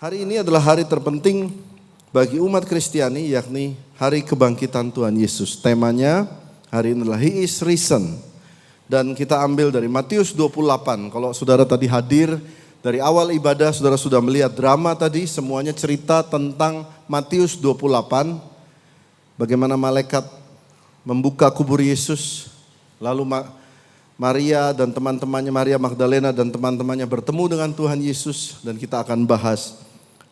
Hari ini adalah hari terpenting bagi umat Kristiani, yakni hari kebangkitan Tuhan Yesus. Temanya hari ini adalah He is risen. Dan kita ambil dari Matius 28. Kalau saudara tadi hadir dari awal ibadah, saudara sudah melihat drama tadi, semuanya cerita tentang Matius 28. Bagaimana malaikat membuka kubur Yesus, lalu Maria dan teman-temannya, Maria Magdalena dan teman-temannya bertemu dengan Tuhan Yesus, dan kita akan bahas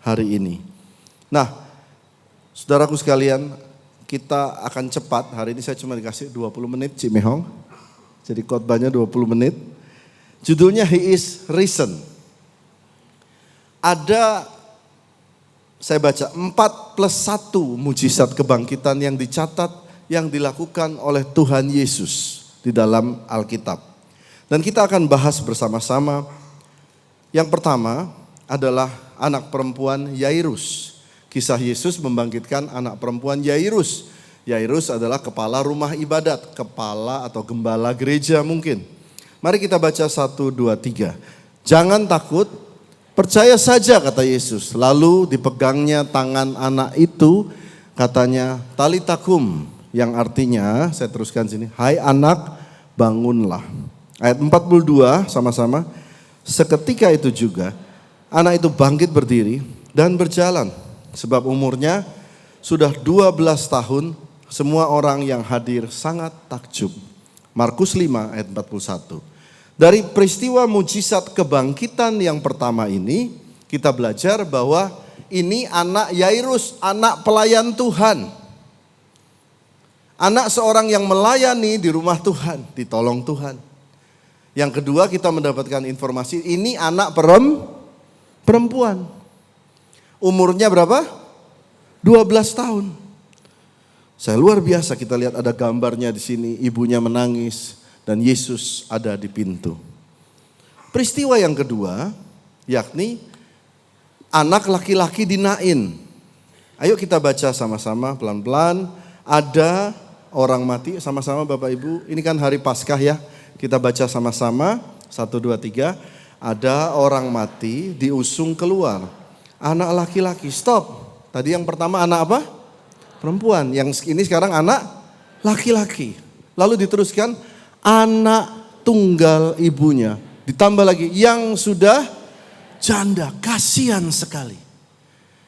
hari ini. Nah, saudaraku sekalian, kita akan cepat. Hari ini saya cuma dikasih 20 menit, Cik Mehong. Jadi khotbahnya 20 menit. Judulnya He is risen. Ada, saya baca 4+1 mujizat kebangkitan yang dicatat, yang dilakukan oleh Tuhan Yesus di dalam Alkitab. Dan kita akan bahas bersama-sama. Yang pertama adalah anak perempuan Yairus. Kisah Yesus membangkitkan anak perempuan Yairus. Yairus adalah kepala rumah ibadat, kepala atau gembala gereja mungkin. Mari kita baca 1, 2, 3. Jangan takut, percaya saja kata Yesus. Lalu dipegangnya tangan anak itu, katanya talitakum, yang artinya, saya teruskan sini, hai anak bangunlah. Ayat 42 sama-sama. Seketika itu juga anak itu bangkit berdiri dan berjalan. Sebab umurnya sudah 12 tahun, semua orang yang hadir sangat takjub. Markus 5 ayat 41. Dari peristiwa mujizat kebangkitan yang pertama ini, kita belajar bahwa ini anak Yairus, anak pelayan Tuhan. Anak seorang yang melayani di rumah Tuhan, ditolong Tuhan. Yang kedua kita mendapatkan informasi, ini anak perempuan. Umurnya berapa? 12 tahun. Saya luar biasa, kita lihat ada gambarnya di sini, ibunya menangis dan Yesus ada di pintu. Peristiwa yang kedua, yakni anak laki-laki di Nain. Ayo kita baca sama-sama pelan-pelan. Ada orang mati, sama-sama Bapak Ibu. Ini kan hari Paskah ya. Kita baca sama-sama. 1, 2, 3. Ada orang mati diusung keluar. Anak laki-laki, stop. Tadi yang pertama anak apa? Perempuan. Yang ini sekarang anak laki-laki. Lalu diteruskan anak tunggal ibunya. Ditambah lagi yang sudah janda. Kasihan sekali.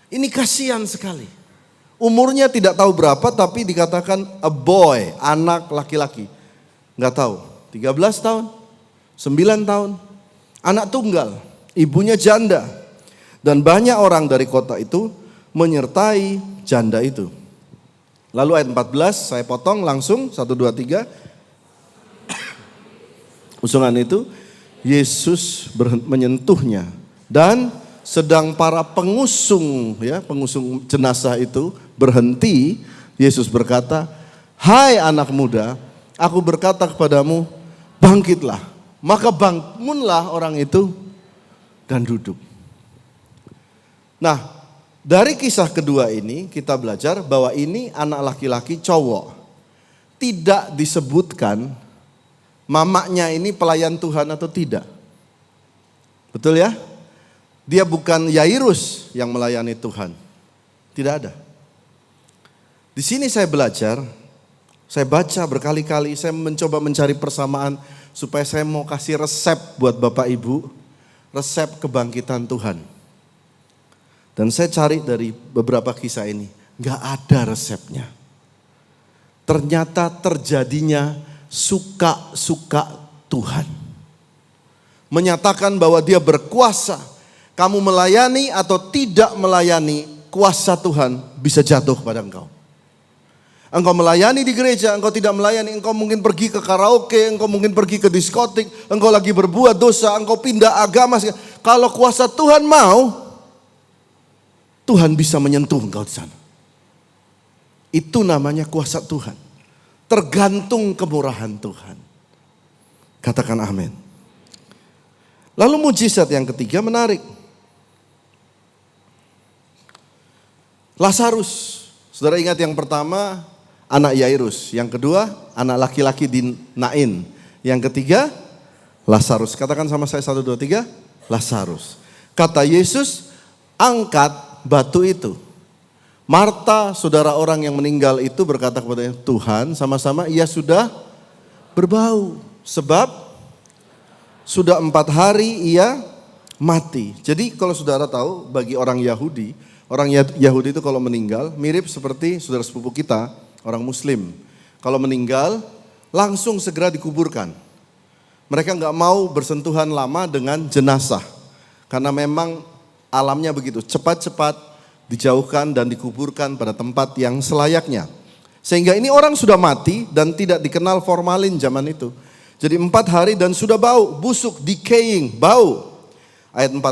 Ini kasihan sekali. Umurnya tidak tahu berapa, tapi dikatakan a boy, anak laki-laki. Nggak tahu, 13 tahun, 9 tahun. Anak tunggal, ibunya janda. Dan banyak orang dari kota itu menyertai janda itu. Lalu ayat 14 saya potong langsung 1, 2, 3. Usungan itu Yesus menyentuhnya dan sedang para pengusung jenazah itu berhenti, Yesus berkata, "Hai anak muda, aku berkata kepadamu, bangkitlah." Maka bangunlah orang itu dan duduk. Nah, dari kisah kedua ini kita belajar bahwa ini anak laki-laki cowok. Tidak disebutkan mamanya ini pelayan Tuhan atau tidak. Betul ya? Dia bukan Yairus yang melayani Tuhan. Tidak ada. Di sini saya belajar, saya baca berkali-kali, saya mencoba mencari persamaan supaya saya mau kasih resep buat Bapak Ibu, resep kebangkitan Tuhan. Dan saya cari dari beberapa kisah ini, gak ada resepnya. Ternyata terjadinya suka-suka Tuhan. Menyatakan bahwa dia berkuasa. Kamu melayani atau tidak melayani, kuasa Tuhan bisa jatuh pada engkau. Engkau melayani di gereja, engkau tidak melayani, engkau mungkin pergi ke karaoke, engkau mungkin pergi ke diskotik, engkau lagi berbuat dosa, engkau pindah agama. Kalau kuasa Tuhan mau, Tuhan bisa menyentuh engkau di sana. Itu namanya kuasa Tuhan. Tergantung kemurahan Tuhan. Katakan amin. Lalu mujizat yang ketiga menarik. Lazarus. Saudara ingat yang pertama anak Yairus. Yang kedua anak laki-laki di Nain. Yang ketiga Lazarus. Katakan sama saya 1, 2, 3. Lazarus. Kata Yesus, angkat batu itu. Marta, saudara orang yang meninggal itu berkata kepada Tuhan, sama-sama ia sudah berbau. Sebab sudah 4 hari ia mati. Jadi kalau saudara tahu, bagi orang Yahudi itu kalau meninggal mirip seperti saudara sepupu kita, orang Muslim. Kalau meninggal langsung segera dikuburkan. Mereka nggak mau bersentuhan lama dengan jenazah. Karena memang alamnya begitu, cepat-cepat dijauhkan dan dikuburkan pada tempat yang selayaknya. Sehingga ini orang sudah mati dan tidak dikenal formalin zaman itu. Jadi 4 hari dan sudah bau, busuk, decaying, bau. Ayat 40,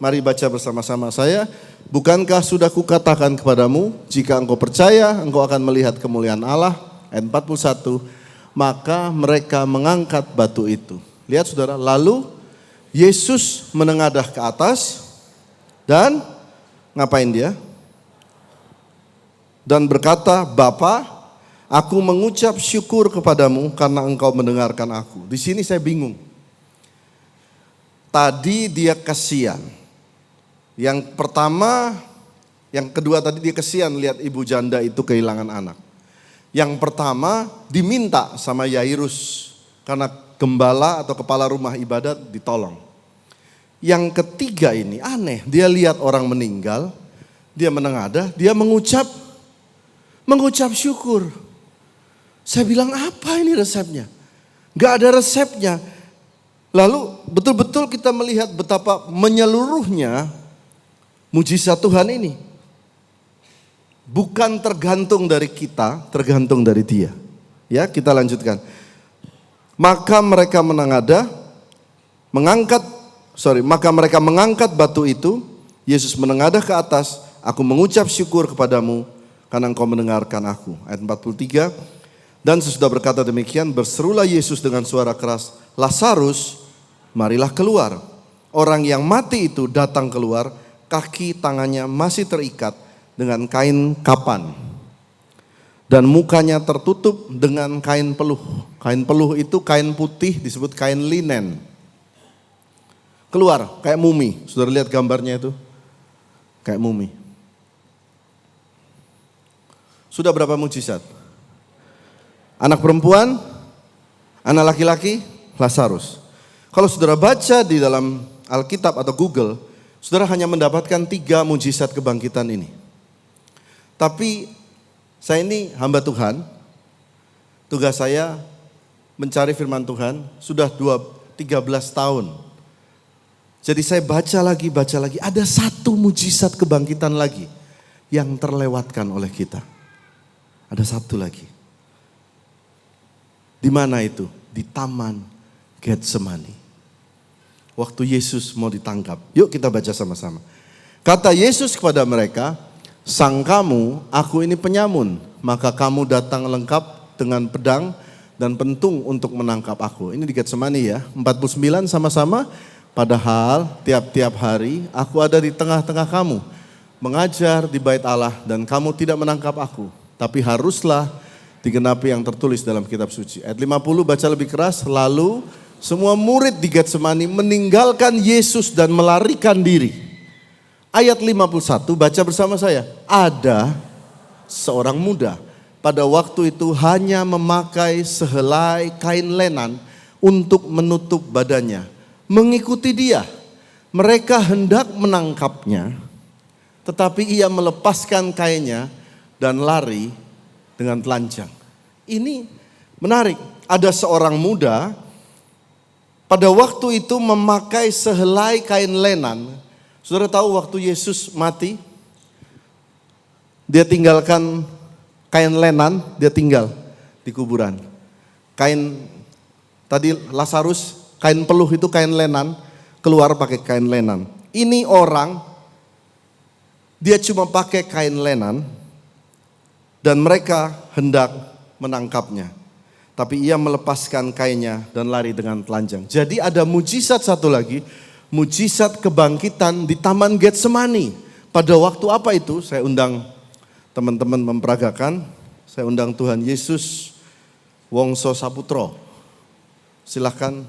mari baca bersama-sama saya. Bukankah sudah kukatakan kepadamu, jika engkau percaya, engkau akan melihat kemuliaan Allah. Ayat 41, maka mereka mengangkat batu itu. Lihat saudara, lalu Yesus menengadah ke atas dan ngapain dia? Dan berkata, Bapa, aku mengucap syukur kepadamu karena engkau mendengarkan aku. Di sini saya bingung. Tadi dia kasihan. Yang pertama, yang kedua tadi dia kasihan lihat ibu janda itu kehilangan anak. Yang pertama diminta sama Yairus karena gembala atau kepala rumah ibadat ditolong. Yang ketiga ini aneh, dia lihat orang meninggal, dia menengadah, dia mengucap syukur. Saya bilang apa ini resepnya? Gak ada resepnya. Lalu betul-betul kita melihat betapa menyeluruhnya mujizat Tuhan ini. Bukan tergantung dari kita, tergantung dari Dia. Ya, kita lanjutkan. Maka mereka mereka mengangkat batu itu. Yesus menengadah ke atas, aku mengucap syukur kepadamu karena engkau mendengarkan aku. Ayat 43. Dan sesudah berkata demikian, berserulah Yesus dengan suara keras, Lazarus, marilah keluar. Orang yang mati itu datang keluar, kaki tangannya masih terikat dengan kain kapan. Dan mukanya tertutup dengan kain peluh. Kain peluh itu kain putih disebut kain linen. Keluar kayak mumi, saudara lihat gambarnya itu. Kayak mumi. Sudah berapa mujizat? Anak perempuan, anak laki-laki, Lazarus. Kalau saudara baca di dalam Alkitab atau Google, saudara hanya mendapatkan 3 mujizat kebangkitan ini. Tapi saya ini hamba Tuhan, tugas saya mencari firman Tuhan sudah 13 tahun. Jadi saya baca lagi, ada 1 mujizat kebangkitan lagi yang terlewatkan oleh kita. Ada 1 lagi. Di mana itu? Di Taman Getsemani. Waktu Yesus mau ditangkap. Yuk kita baca sama-sama. Kata Yesus kepada mereka, sangkamu aku ini penyamun, maka kamu datang lengkap dengan pedang dan pentung untuk menangkap aku. Ini di Getsemani ya, 49 sama-sama. Padahal tiap-tiap hari aku ada di tengah-tengah kamu, mengajar di bait Allah dan kamu tidak menangkap aku. Tapi haruslah digenapi yang tertulis dalam kitab suci. Ayat 50 baca lebih keras, lalu semua murid di Getsemani meninggalkan Yesus dan melarikan diri. Ayat 51 baca bersama saya. Ada seorang muda pada waktu itu hanya memakai sehelai kain lenan untuk menutup badannya. Mengikuti dia. Mereka hendak menangkapnya, tetapi ia melepaskan kainnya dan lari dengan telanjang. Ini menarik. Ada seorang muda pada waktu itu memakai sehelai kain lenan. Saudara tahu waktu Yesus mati, dia tinggalkan kain lenan, dia tinggal di kuburan. Kain tadi Lazarus, kain peluh itu kain lenan, keluar pakai kain lenan. Ini orang, dia cuma pakai kain lenan dan mereka hendak menangkapnya. Tapi ia melepaskan kainnya dan lari dengan telanjang. Jadi ada mujizat satu lagi, mujizat kebangkitan di Taman Getsemani. Pada waktu apa itu? Saya undang teman-teman memperagakan, saya undang Tuhan Yesus Wongso Saputro. Silahkan.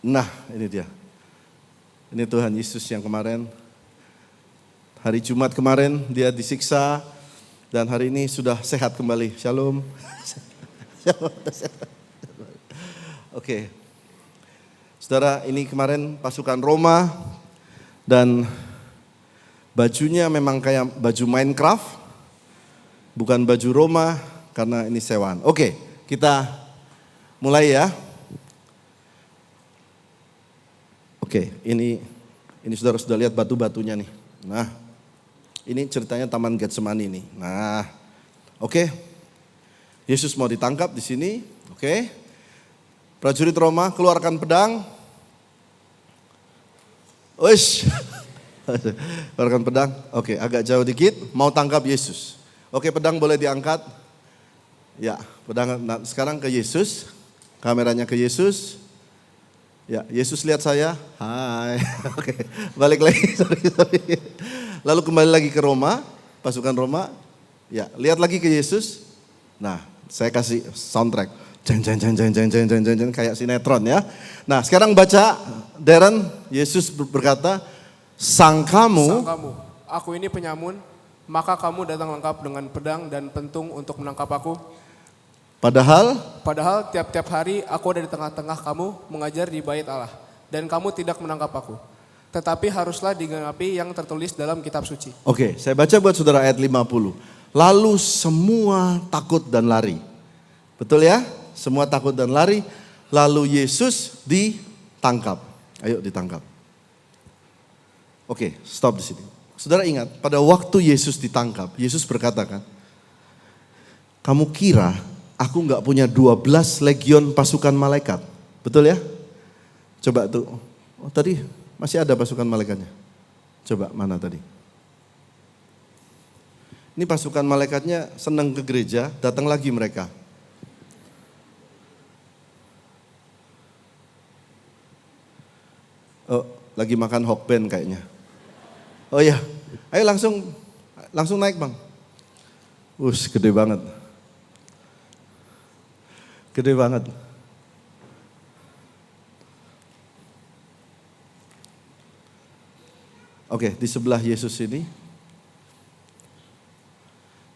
Nah ini dia. Ini Tuhan Yesus yang kemarin, hari Jumat kemarin dia disiksa dan hari ini sudah sehat kembali. Shalom. Oke. Saudara, ini kemarin pasukan Roma dan bajunya memang kayak baju Minecraft, bukan baju Roma karena ini sewaan. Oke, kita mulai ya. Oke, ini saudara sudah lihat batu-batunya nih. Nah, ini ceritanya Taman Getsemani nih. Nah, oke. Yesus mau ditangkap di sini. Oke. Prajurit Roma keluarkan pedang. Wish. Keluarkan pedang. Oke, agak jauh dikit. Mau tangkap Yesus. Oke, pedang boleh diangkat. Ya, pedang. Nah, sekarang ke Yesus. Kameranya ke Yesus. Ya, Yesus lihat saya. Hai. Oke, balik lagi. Sorry. Lalu kembali lagi ke Roma, pasukan Roma. Ya, lihat lagi ke Yesus. Nah, saya kasih soundtrack. Jeng kayak sinetron ya. Nah, sekarang baca Darren, Yesus berkata, Sangkamu, aku ini penyamun, maka kamu datang lengkap dengan pedang dan pentung untuk menangkap aku. Padahal tiap-tiap hari aku ada di tengah-tengah kamu mengajar di bait Allah, dan kamu tidak menangkap aku. Tetapi haruslah digenapi yang tertulis dalam kitab suci. Oke, saya baca buat saudara ayat 50. Lalu semua takut dan lari. Betul ya? Semua takut dan lari. Lalu Yesus ditangkap. Ayo ditangkap. Oke, stop di sini. Saudara ingat, pada waktu Yesus ditangkap, Yesus berkata kan, kamu kira aku gak punya 12 legion pasukan malaikat? Betul ya? Coba tuh, tadi masih ada pasukan malaikatnya. Coba mana tadi? Ini pasukan malaikatnya senang ke gereja, datang lagi mereka. Oh, lagi makan hokben kayaknya. Oh iya, ayo langsung naik bang. Gede banget. Gede banget. Oke, di sebelah Yesus ini.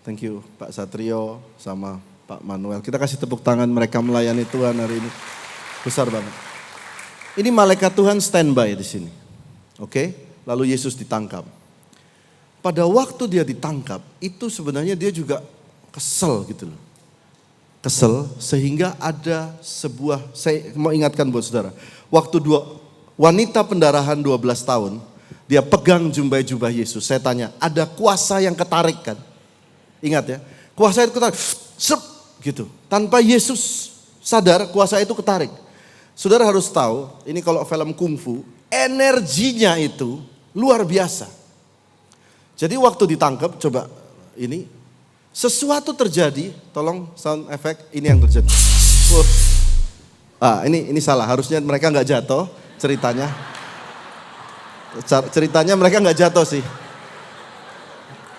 Thank you Pak Satrio sama Pak Manuel. Kita kasih tepuk tangan, mereka melayani Tuhan hari ini. Besar banget. Ini malaikat Tuhan standby di sini. Oke, lalu Yesus ditangkap. Pada waktu dia ditangkap, itu sebenarnya dia juga kesel gitu loh. Kesel sehingga ada sebuah, saya mau ingatkan buat saudara. Waktu wanita pendarahan 12 tahun, dia pegang jubah Yesus. Saya tanya, ada kuasa yang ketarik kan? Ingat ya, kuasa itu ketarik, sep, gitu. Tanpa Yesus sadar kuasa itu ketarik. Saudara harus tahu, ini kalau film kungfu, energinya itu luar biasa. Jadi waktu ditangkap, coba ini, sesuatu terjadi, tolong sound effect, ini yang terjadi. Ini salah, harusnya mereka nggak jatuh ceritanya. Ceritanya mereka nggak jatuh sih.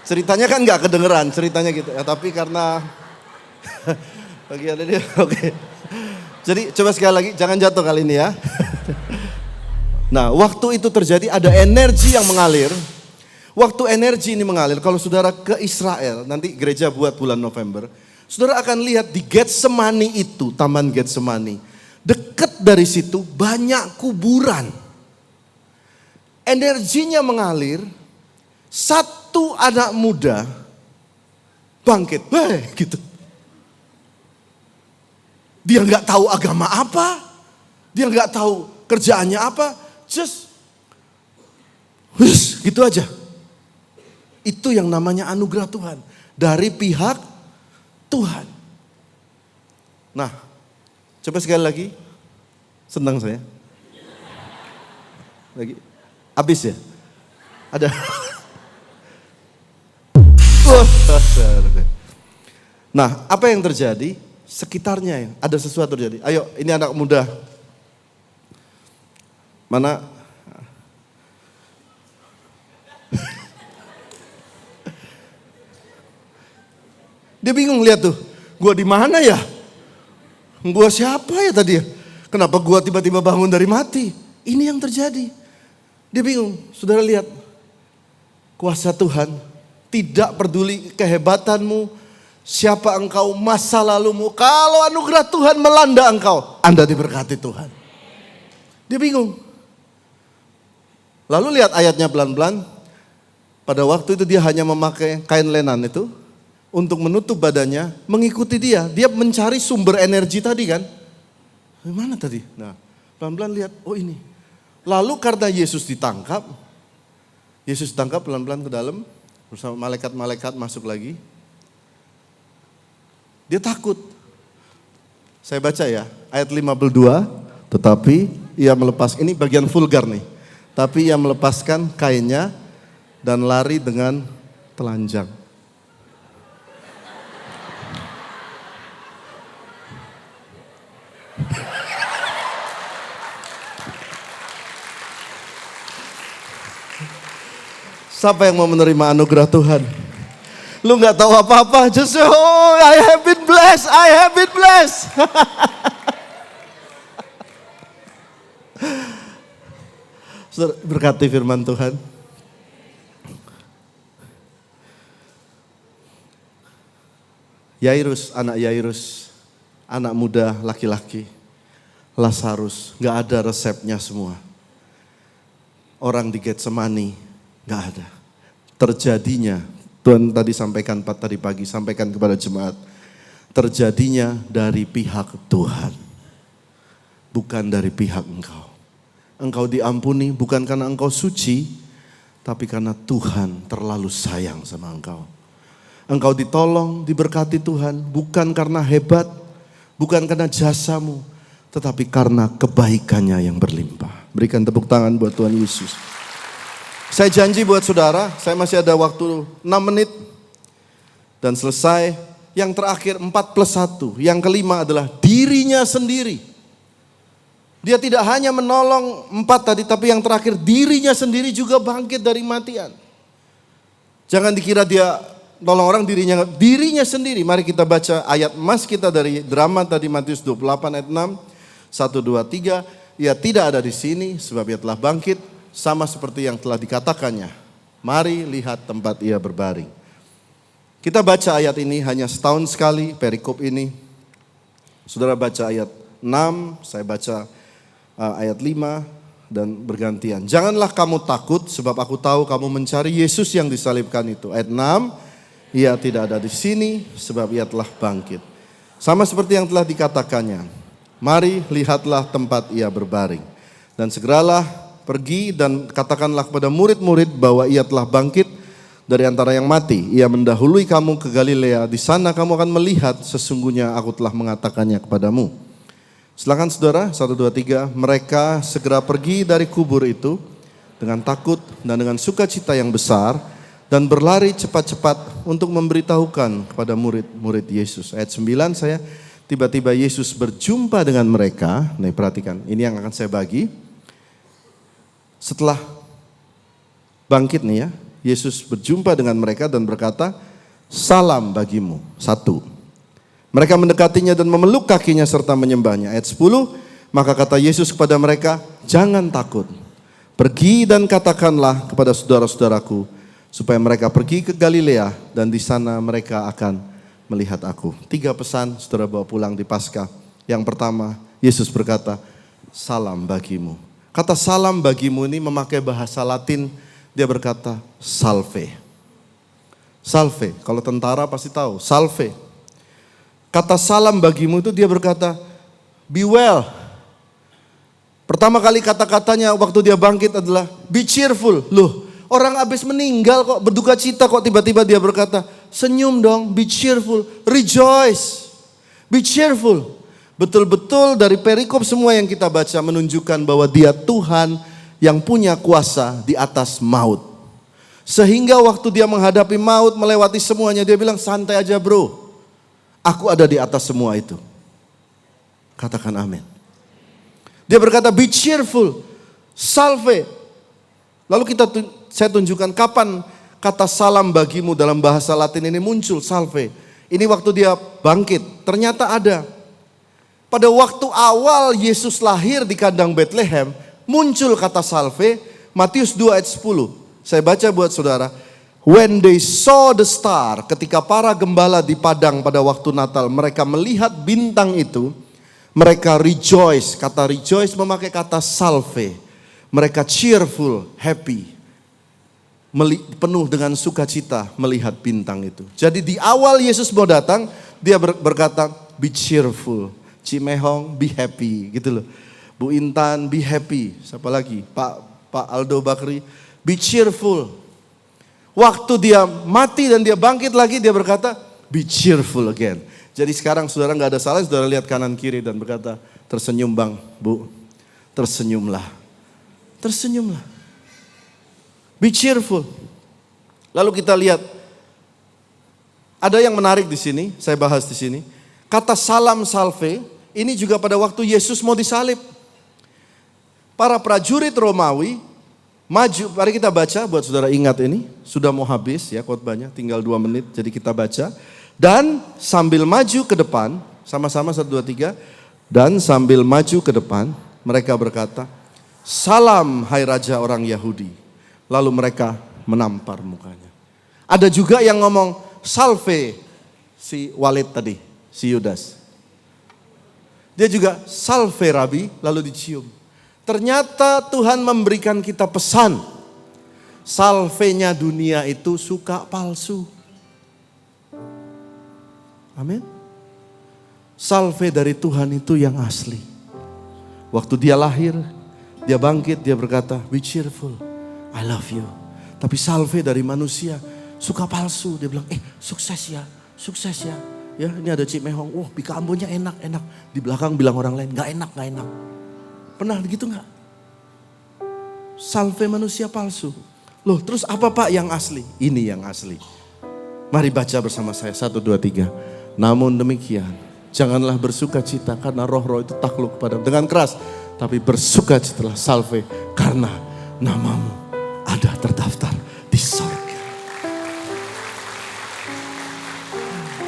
Ceritanya kan nggak kedengeran, ceritanya gitu. Ya, tapi karena bagian ini, oke. Jadi coba sekali lagi, jangan jatuh kali ini ya. Nah, waktu itu terjadi ada energi yang mengalir. Waktu energi ini mengalir, kalau saudara ke Israel, nanti gereja buat bulan November, saudara akan lihat di Getsemani itu, Taman Getsemani. Dekat dari situ banyak kuburan. Energinya mengalir, satu anak muda bangkit, gitu. Dia nggak tahu agama apa, dia nggak tahu kerjaannya apa, just gitu aja. Itu yang namanya anugerah Tuhan dari pihak Tuhan. Nah, coba sekali lagi, senang saya. Lagi, habis ya? Ada. Nah, apa yang terjadi? Sekitarnya ya, ada sesuatu terjadi. Ayo, ini anak muda. Mana? Dia bingung lihat tuh, gua di mana ya? Gua siapa ya tadi? Kenapa gua tiba-tiba bangun dari mati? Ini yang terjadi. Dia bingung, saudara lihat. Kuasa Tuhan tidak peduli kehebatanmu, siapa engkau, masa lalumu. Kalau anugerah Tuhan melanda engkau, Anda diberkati Tuhan. Dia bingung. Lalu lihat ayatnya pelan-pelan. Pada waktu itu dia hanya memakai kain lenan itu untuk menutup badannya, mengikuti dia. Dia mencari sumber energi tadi kan. Mana tadi? Nah, pelan-pelan lihat, oh ini. Lalu karena Yesus ditangkap pelan-pelan ke dalam, bersama malaikat-malaikat masuk lagi. Dia takut. Saya baca ya, ayat 52, tetapi ia melepas, ini bagian vulgar nih. Tapi ia melepaskan kainnya dan lari dengan telanjang. Siapa yang mau menerima anugerah Tuhan? Lu gak tahu apa-apa, just oh I have been blessed, I have been blessed. Saudara, berkati firman Tuhan. Yairus, anak muda laki-laki. Lazarus, gak ada resepnya semua. Orang di Getsemani, gak ada. Terjadinya, Tuhan tadi sampaikan tadi pagi, sampaikan kepada jemaat. Terjadinya dari pihak Tuhan. Bukan dari pihak engkau. Engkau diampuni bukan karena engkau suci, tapi karena Tuhan terlalu sayang sama engkau. Engkau ditolong, diberkati Tuhan, bukan karena hebat, bukan karena jasamu, tetapi karena kebaikannya yang berlimpah. Berikan tepuk tangan buat Tuhan Yesus. Saya janji buat saudara, saya masih ada waktu 6 menit. Dan selesai, yang terakhir 4+1. Yang kelima adalah dirinya sendiri. Dia tidak hanya menolong 4 tadi, tapi yang terakhir dirinya sendiri juga bangkit dari matian. Jangan dikira dia nolong orang, dirinya sendiri. Mari kita baca ayat emas kita dari drama tadi Matius 28 ayat 6. 1, 2, 3. Ia tidak ada di sini sebab ia telah bangkit. Sama seperti yang telah dikatakannya. Mari lihat tempat ia berbaring. Kita baca ayat ini hanya setahun sekali, perikop ini. Saudara baca ayat 6, saya baca ayat 5 dan bergantian. Janganlah kamu takut sebab aku tahu kamu mencari Yesus yang disalibkan itu. Ayat 6, ia tidak ada di sini sebab ia telah bangkit. Sama seperti yang telah dikatakannya. Mari lihatlah tempat ia berbaring. Dan segeralah pergi dan katakanlah kepada murid-murid bahwa ia telah bangkit dari antara yang mati. Ia mendahului kamu ke Galilea. Di sana kamu akan melihat sesungguhnya aku telah mengatakannya kepadamu. Silakan saudara, 1, 2, 3. Mereka segera pergi dari kubur itu dengan takut dan dengan sukacita yang besar dan berlari cepat-cepat untuk memberitahukan kepada murid-murid Yesus. Ayat 9 saya, tiba-tiba Yesus berjumpa dengan mereka. Nih perhatikan, ini yang akan saya bagi. Setelah bangkit nih ya, Yesus berjumpa dengan mereka dan berkata, salam bagimu. 1. Mereka mendekatinya dan memeluk kakinya serta menyembahnya. Ayat 10, maka kata Yesus kepada mereka, jangan takut. Pergi dan katakanlah kepada saudara-saudaraku, supaya mereka pergi ke Galilea dan di sana mereka akan melihat aku. 3 pesan saudara bawa pulang di Paskah. Yang pertama, Yesus berkata, salam bagimu. Kata salam bagimu ini memakai bahasa Latin, dia berkata salve. Salve, kalau tentara pasti tahu, salve. Kata salam bagimu itu dia berkata, be well. Pertama kali kata-katanya waktu dia bangkit adalah be cheerful. Loh, orang habis meninggal kok berduka cita kok tiba-tiba dia berkata, senyum dong, be cheerful, rejoice, be cheerful. Betul-betul dari perikop semua yang kita baca menunjukkan bahwa dia Tuhan yang punya kuasa di atas maut. Sehingga waktu dia menghadapi maut, melewati semuanya, dia bilang santai aja bro. Aku ada di atas semua itu. Katakan amin. Dia berkata be cheerful, salve. Lalu saya tunjukkan kapan kata salam bagimu dalam bahasa Latin ini muncul, salve. Ini waktu dia bangkit, ternyata ada. Pada waktu awal Yesus lahir di kandang Bethlehem, muncul kata salve Matius 2 ayat 10. Saya baca buat saudara. When they saw the star, ketika para gembala di padang pada waktu Natal, mereka melihat bintang itu, mereka rejoice. Kata rejoice memakai kata salve. Mereka cheerful, happy. Penuh dengan sukacita melihat bintang itu. Jadi di awal Yesus mau datang, dia berkata, be cheerful. Cimehong, be happy, gitu loh. Bu Intan, be happy. Siapa lagi? Pak Aldo Bakri, be cheerful. Waktu dia mati dan dia bangkit lagi, dia berkata, be cheerful again. Jadi sekarang saudara gak ada salah, saudara lihat kanan kiri dan berkata, tersenyum bang, bu, tersenyumlah. Tersenyumlah. Be cheerful. Lalu kita lihat, ada yang menarik di sini, saya bahas di sini. Kata salam salve, ini juga pada waktu Yesus mau disalib. Para prajurit Romawi maju, mari kita baca buat saudara ingat ini. Sudah mau habis ya khotbahnya, tinggal 2 menit, jadi kita baca. Dan sambil maju ke depan, sama-sama 1, 2, 3. Dan sambil maju ke depan, mereka berkata, salam hai Raja orang Yahudi. Lalu mereka menampar mukanya. Ada juga yang ngomong salve si Walid tadi, si Yudas. Dia juga salve Rabi, lalu dicium. Ternyata Tuhan memberikan kita pesan. Salvenya dunia itu suka palsu. Amin. Salve dari Tuhan itu yang asli. Waktu dia lahir, dia bangkit, dia berkata, be cheerful. I love you. Tapi salve dari manusia suka palsu. Dia bilang, sukses ya, sukses ya. Ya ini ada Cik Mehong, Bika Ambonnya enak. Di belakang bilang orang lain, gak enak. Pernah begitu gak? Salve manusia palsu. Loh terus apa Pak yang asli? Ini yang asli. Mari baca bersama saya, 1, 2, 3. Namun demikian, janganlah bersuka cita karena roh-roh itu takluk kepada dengan keras. Tapi bersuka citalah salve karena namamu ada terdaftar di sorga.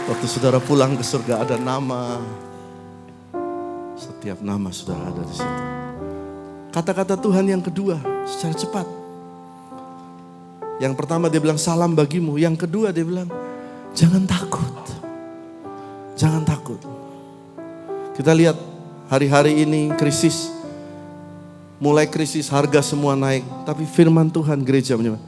Waktu saudara pulang ke surga ada nama. Setiap nama saudara ada di situ. Kata-kata Tuhan yang kedua secara cepat. Yang pertama dia bilang salam bagimu. Yang kedua dia bilang jangan takut. Jangan takut. Kita lihat hari-hari ini krisis. Mulai krisis, harga semua naik. Tapi firman Tuhan gereja menyebut,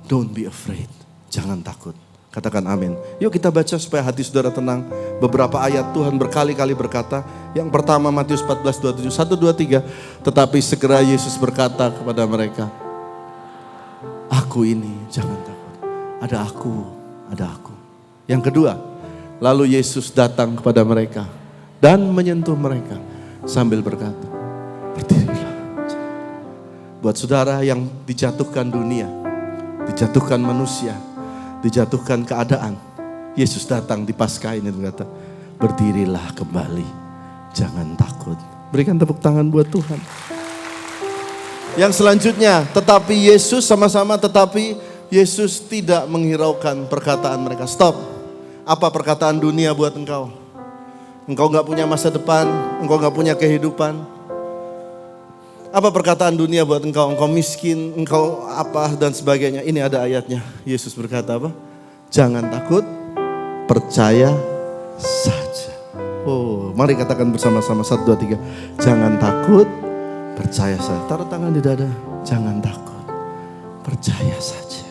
don't be afraid. Jangan takut. Katakan amin. Yuk kita baca supaya hati saudara tenang. Beberapa ayat Tuhan berkali-kali berkata. Yang pertama Matius 14:27. 1, 2, 3. Tetapi segera Yesus berkata kepada mereka. Aku ini, jangan takut. Ada aku. Yang kedua. Lalu Yesus datang kepada mereka. Dan menyentuh mereka. Sambil berkata. Berdirilah. Buat saudara yang dijatuhkan dunia, dijatuhkan manusia, dijatuhkan keadaan. Yesus datang di Paskah ini berkata, berdirilah kembali, jangan takut. Berikan tepuk tangan buat Tuhan. Yang selanjutnya, tetapi Yesus tidak menghiraukan perkataan mereka. Stop. Apa perkataan dunia buat engkau? Engkau gak punya masa depan, engkau gak punya kehidupan. Apa perkataan dunia buat engkau? Engkau miskin, engkau apa dan sebagainya. Ini ada ayatnya. Yesus berkata apa? Jangan takut, percaya saja. Mari katakan bersama-sama 1, 2, 3. Jangan takut, percaya saja. Taruh tangan di dada. Jangan takut, percaya saja.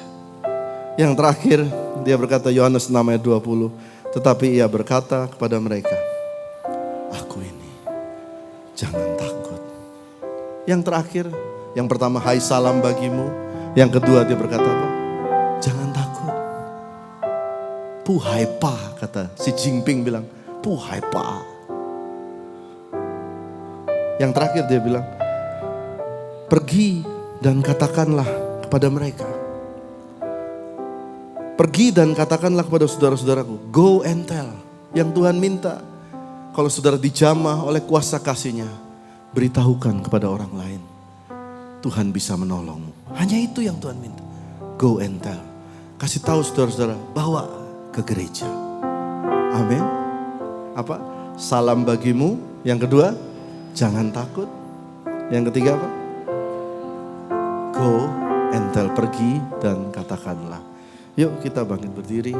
Yang terakhir dia berkata Yohanes 6 ayat 20. Tetapi ia berkata kepada mereka, aku ini, jangan takut. Yang terakhir, yang pertama hai salam bagimu. Yang kedua dia berkata apa? Jangan takut. Puhai pa, kata si Jinping bilang. Puhai pa. Yang terakhir dia bilang, pergi dan katakanlah kepada mereka. Pergi dan katakanlah kepada saudara-saudaraku. Go and tell. Yang Tuhan minta. Kalau saudara dijamah oleh kuasa kasih-Nya, beritahukan kepada orang lain. Tuhan bisa menolongmu. Hanya itu yang Tuhan minta. Go and tell. Kasih tahu saudara-saudara, bawa ke gereja. Amin. Apa? Salam bagimu. Yang kedua, jangan takut. Yang ketiga apa? Go and tell, pergi dan katakanlah. Yuk kita bangkit berdiri.